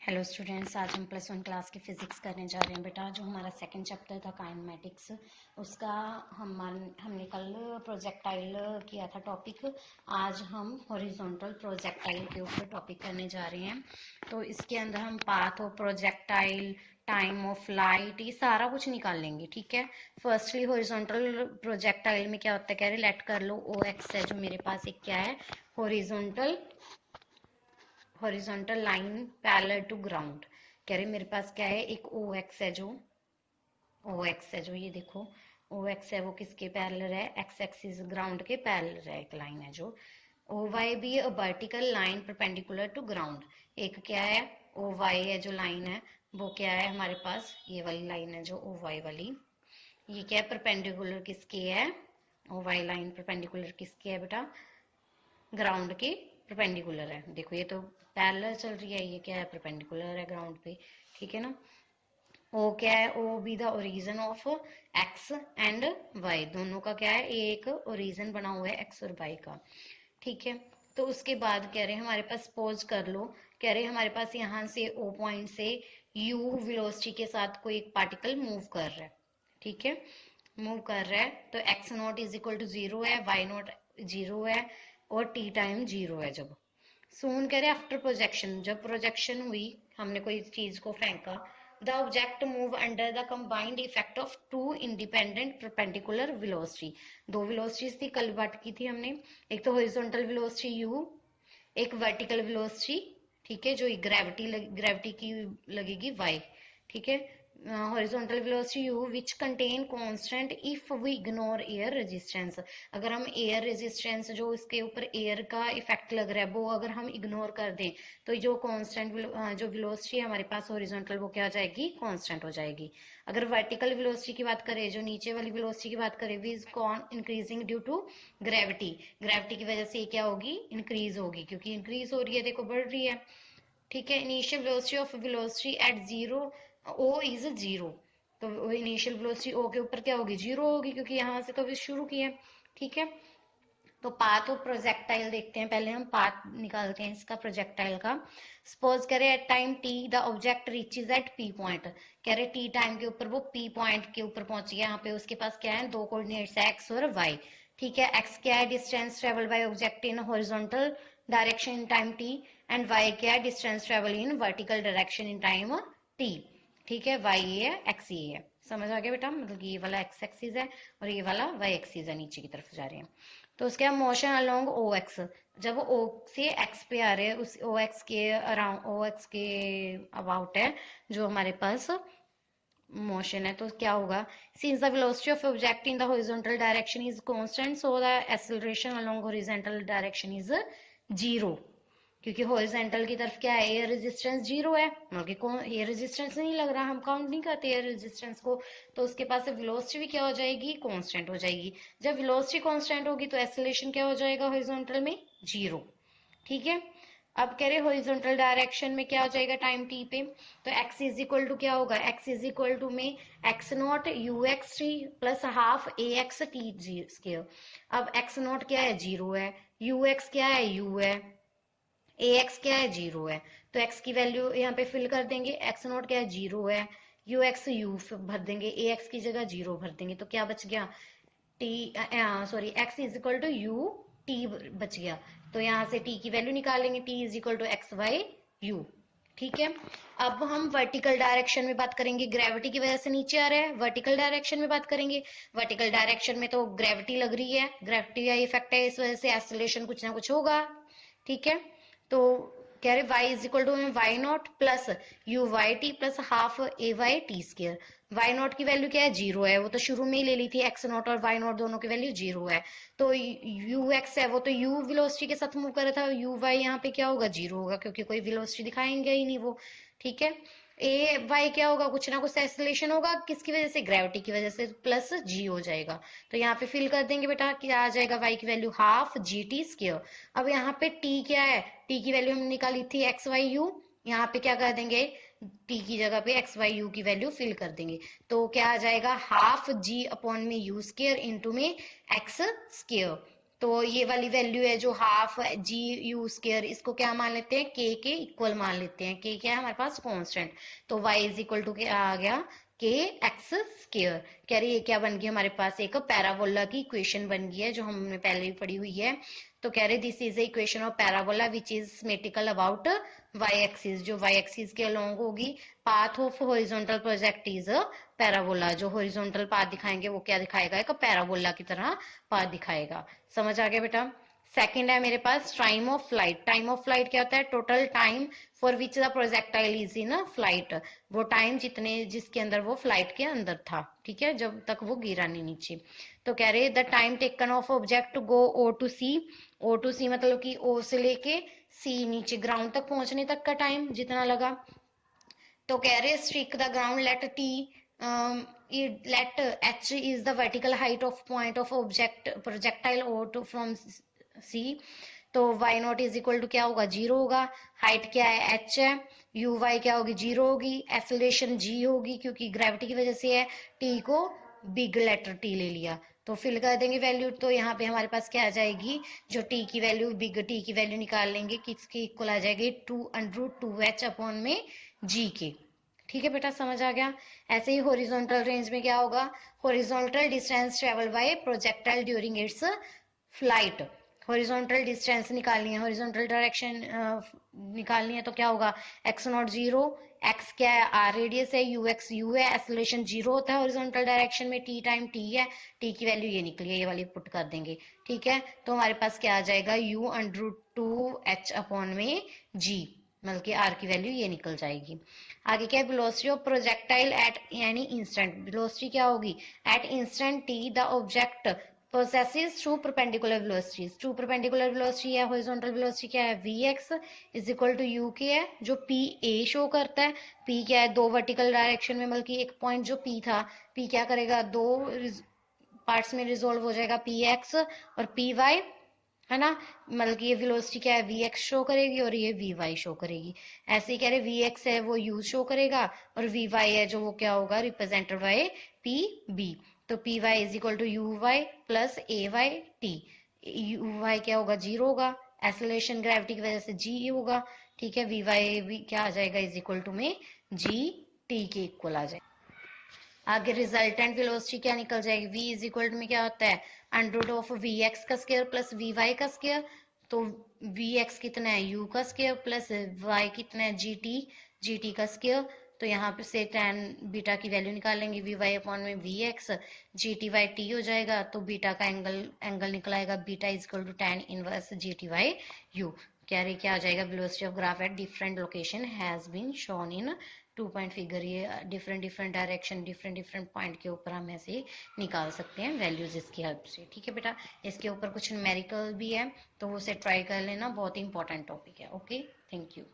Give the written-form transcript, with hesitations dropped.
Hello students, आज हम +1 class की फिजिक्स करने जा रहे हैं बेटा। जो हमारा सेकंड चैप्टर था काइनेमेटिक्स, उसका हमने कल प्रोजेक्टाइल किया था टॉपिक। आज हम हॉरिजॉन्टल प्रोजेक्टाइल के ऊपर टॉपिक करने जा रहे हैं। तो इसके अंदर हम path of projectile, time of light, ये सारा कुछ निकाल लेंगे। ठीक है। फर्स्टली हॉरिजॉन्टल प्रोजेक्टाइल में क्या होता है, कह रहे लेट कर लो ओ एक्स है जो मेरे पास एक क्या है, horizontal horizontal line parallel to ground. कह रहे मेरे पास क्या है, एक ओ एक्स है जो ये देखो ओ एक्स है, वो किसके पैरेलल है, एक्स एक्सिस ग्राउंड के पैरेलल है। एक लाइन है जो O Y be a vertical line perpendicular to ground. एक क्या है, ओ वाई है जो लाइन है, वो क्या है हमारे पास, ये वाली लाइन है जो ओ वाई वाली, ये क्या है, परपेंडिकुलर किसके है, ओ वाई लाइन परपेंडिकुलर किसके है बेटा, ग्राउंड के परपेंडिकुलर है। देखो ये तो पैरेलल चल रही है, ये क्या है, परपेंडिकुलर है ग्राउंड पे। ठीक है ना। ओ क्या है, O be the origin of X and Y, दोनों का क्या है, एक ओरिजिन बना हुआ है एक्स और वाई का। ठीक है। तो उसके बाद कह रहे हैं हमारे पास, सपोज कर लो, कह रहे हैं हमारे पास यहाँ से ओ पॉइंट से यू वेलोसिटी के साथ कोई एक पार्टिकल मूव कर रहा है। ठीक है। मूव कर रहा है तो X nought is equal to 0 है, वाई नॉट 0 है, और टी टाइम 0 है। जब सून कह रहे आफ्टर प्रोजेक्शन, जब प्रोजेक्शन हुई, हमने कोई चीज को फेंका, the object move under the combined effect of two independent perpendicular velocity. दो वेलोसिटीज थी, कल बात की थी हमने। एक तो हॉरिजॉन्टल वेलोसिटी यू, एक वर्टिकल वेलोसिटी। ठीक है, जो ग्रेविटी की लगेगी वाई। ठीक है। Horizontal velocity U which contain constant if we ignore air resistance. अगर हम एयर रेजिस्टेंस, जो इसके ऊपर एयर का इफेक्ट लग रहा है, वो अगर हम इग्नोर कर दें, तो जो कांस्टेंट जो वेलोसिटी है हमारे पास हॉरिजॉन्टल, वो क्या हो जाएगी, कांस्टेंट हो जाएगी। अगर वर्टिकल वेलोसिटी की बात करें, जो नीचे वाली वेलोसिटी की बात करें, which con increasing due to gravity, gravity की वजह से ये क्या होगी, इंक्रीज होगी, क्योंकि इंक्रीज हो रही है, देखो बढ़ रही है। ठीक है। Initial velocity of velocity at zero, O is 0। तो इनिशियल वेलोसिटी ओ के ऊपर क्या होगी, 0 होगी, क्योंकि यहां से तो अभी शुरू किया है। ठीक है। तो पाथ ऑफ प्रोजेक्टाइल देखते हैं, पहले हम पाथ निकालते हैं इसका, प्रोजेक्टाइल का। सपोज करें at time T the object reaches at P point. कह रहे टी टाइम के ऊपर वो पी पॉइंट के ऊपर पहुंच गया। यहाँ पे उसके पास क्या है, दो कोऑर्डिनेट्स है, एक्स और वाई। ठीक है। एक्स क्या है, distance travel by object in horizontal direction in time T, and Y क्या है, distance travel in vertical direction in time T. ठीक है। वाई ये है, एक्स ये है। समझ आ गया बेटा, मतलब ये वाला एक्स एक्सिस है और ये वाला वाई एक्सिस है, नीचे की तरफ जा रहे हैं। तो उसके बाद मोशन अलोंग ओ एक्स, जब ओ से एक्स पे आ रहे हैं, उस ओ एक्स के अराउंड, ओ एक्स के अबाउट है जो हमारे पास मोशन है, तो क्या होगा, since the velocity of object in the horizontal direction is constant, so the acceleration along horizontal direction is 0। क्योंकि हॉरिजॉन्टल की तरफ क्या है, एयर रेजिस्टेंस 0 है, क्योंकि कौन एयर रेजिस्टेंस नहीं लग रहा, हम काउंट नहीं करते एयर रेजिस्टेंस को, तो उसके पास वेलोसिटी भी क्या हो जाएगी, कांस्टेंट हो जाएगी। जब वेलोसिटी कांस्टेंट होगी तो एक्सेलरेशन क्या हो जाएगा हॉरिजॉन्टल में, 0। ठीक है। अब कह रहे हॉरिजॉन्टल डायरेक्शन में क्या हो जाएगा टाइम टी पे, तो x इज इक्वल टू क्या होगा, x इज इक्वल टू में x not you x T plus half A x T square. अब एक्स नॉट क्या है, 0 है, यू एक्स क्या है, u है, ए एक्स क्या है, 0 है। तो x की वैल्यू यहाँ पे फिल कर देंगे, एक्स नॉट क्या है, 0 है, यू एक्स यू भर देंगे, ए एक्स की जगह 0 भर देंगे, तो क्या बच गया, T, sorry, X is equal to U T बच गया। तो यहाँ से टी की वैल्यू निकालेंगे, T is equal to X Y U. ठीक है। अब हम वर्टिकल डायरेक्शन में बात करेंगे, ग्रेविटी की वजह से नीचे आ रहा है, वर्टिकल डायरेक्शन में बात करेंगे। वर्टिकल डायरेक्शन में तो ग्रेविटी लग रही है, ग्रेविटी का इफेक्ट है, इस वजह से एक्सेलरेशन कुछ ना कुछ होगा। ठीक है। तो कह रहे y is equal to Y nought plus U Y T plus half A Y T square. Y nought की वैल्यू क्या है, 0 है, वो तो शुरू में ही ले ली थी, एक्स नॉट और वाई नॉट दोनों की वैल्यू 0 है। तो यू एक्स है, वो तो यू वेलोसिटी के साथ मूव कर रहा था, यू वाई यहाँ पे क्या होगा, 0 होगा, क्योंकि कोई वेलोसिटी दिखाएंगे ही नहीं वो। ठीक है। ए वाई क्या होगा, कुछ ना कुछ एक्सेलरेशन होगा, किसकी वजह से, ग्रेविटी की वजह से, प्लस जी हो जाएगा। तो यहाँ पे फिल कर देंगे बेटा, क्या आ जाएगा, वाई की value half G T square. अब यहाँ पे टी क्या है, टी की वैल्यू हमने निकाली थी एक्स वाई यू, यहाँ पे क्या कर देंगे, टी की जगह पे एक्स वाई यू की वैल्यू फिल कर देंगे। तो क्या आ जाएगा, हाफ जी अपॉन में यू स्क्वायर इंटू में एक्स स्क्वायर। तो ये वाली वैल्यू है जो हाफ जी यू स्केयर, इसको क्या मान लेते हैं, के इक्वल मान लेते हैं। के क्या है हमारे पास, कांस्टेंट। तो y इज इक्वल टू क्या आ गया, के एक्स स्केयर। कह रही है क्या बन गया हमारे पास, एक पैराबोला की इक्वेशन बन गई है जो हमने पहले भी पढ़ी हुई है। तो कह रहे this is equation of parabola which is symmetrical about Y axis, जो वाई एक्सिस के अलोंग होगी। Path of horizontal project is parabola, जो हॉरिजॉन्टल पाथ दिखाएंगे वो क्या दिखाएगा, एक पैराबोला की तरह पाथ दिखाएगा। समझ आ गया बेटा। सेकंड है मेरे पास time of flight. Time of flight क्या होता है, total time for which the projectile is in flight, वो टाइम जिसके अंदर वो फ्लाइट के अंदर था, ठीक है, जब तक वो गिरा नहीं नीचे। तो कह रहे the time taken of object to go O to C. O to C मतलब कि ओ से लेके सी नीचे ग्राउंड तक पहुंचने तक का टाइम जितना लगा। तो कह रहे strike the ground let T, let h is the vertical height of point of object projectile o to from c। तो y nought is equal to क्या होगा, 0 होगा। हाइट क्या है, h है। u y क्या होगी, 0 होगी। एक्सेलरेशन g होगी क्योंकि ग्रेविटी की वजह से है। t को बिग लेटर t ले लिया तो फिल कर देंगे वैल्यू। तो यहाँ पे हमारे पास क्या आ जाएगी, जो t की वैल्यू, बिग t की वैल्यू निकाल लेंगे, किसके इक्वल आ जाएगी, 2√2h अपॉन में g के। ठीक है बेटा, समझ आ गया। ऐसे ही हॉरिजॉन्टल रेंज में क्या होगा, horizontal distance travel bye projectile during its flight. Horizontal distance निकालनी है, हॉरिजॉन्टल डायरेक्शन निकालनी है, तो क्या होगा, एक्स नॉट 0, एक्स क्या है, आर रेडियस है, यू एक्स यू है, एक्सेलरेशन 0 होता है हॉरिजॉन्टल डायरेक्शन में, टी टाइम टी है, टी की वैल्यू ये निकली है, ये वाली पुट कर देंगे। ठीक है, तो हमारे पास क्या आ जाएगा, यू अंडर 2h अपॉन में जी, मतलब कि आर की वैल्यू ये निकल जाएगी। आगे क्या है, वेलोसिटी ऑफ प्रोजेक्टाइल एट यानी इंस्टेंट। वेलोसिटी क्या होगी, at instant T the object possesses two perpendicular velocities। two perpendicular velocity है, horizontal velocity क्या है, vx is equal to U के है, जो p a शो करता है। p क्या है, दो वर्टिकल डायरेक्शन में, मतलब कि एक पॉइंट जो p था, p क्या करेगा, दो पार्ट्स में रिजोल्व हो जाएगा, px और py, है ना। मतलब कि ये वेलोसिटी क्या है, vx शो करेगी और ये vy शो करेगी। ऐसे ही कह रहे vx है वो u शो करेगा और vy है जो वो क्या होगा, रिप्रेजेंटेड बाय pb। तो P Y is equal to U Y plus A Y T. U Y क्या होगा, 0 होगा। एक्सेलरेशन ग्रेविटी की वजह से जी होगा। ठीक है, वी वाई भी क्या आ जाएगा, इज इक्वल टू में जी टी के इक्वल आ जाएगा। आगे रिजल्टेंट वेलोसिटी क्या निकल जाएगी, v इज इक्वल टू में क्या होता है, अंडर ऑफ वी एक्स का स्क्वायर प्लस वी वाई का स्क्वायर। तो वी एक्स कितना है, u का स्क्वायर प्लस y कितना है, जी टी का स्क्वायर। तो यहाँ पे से tan बीटा की वैल्यू निकालेंगे, वी वाई अपॉन में V X, G T Y T हो जाएगा। तो बीटा का एंगल निकलाएगा, beta is equal to tan inverse G T Y U. कह रही क्या आ जाएगा, velocity of graph at different location has been shown in 2 point figure. ये different different direction, different different point के ऊपर हम ऐसे निकाल सकते हैं वैल्यूज इसकी हेल्प से। ठीक है बेटा, इसके ऊपर कुछ न्यूमेरिकल भी है तो वो उसे ट्राई कर लेना, बहुत ही इंपॉर्टेंट टॉपिक है। Okay, thank you.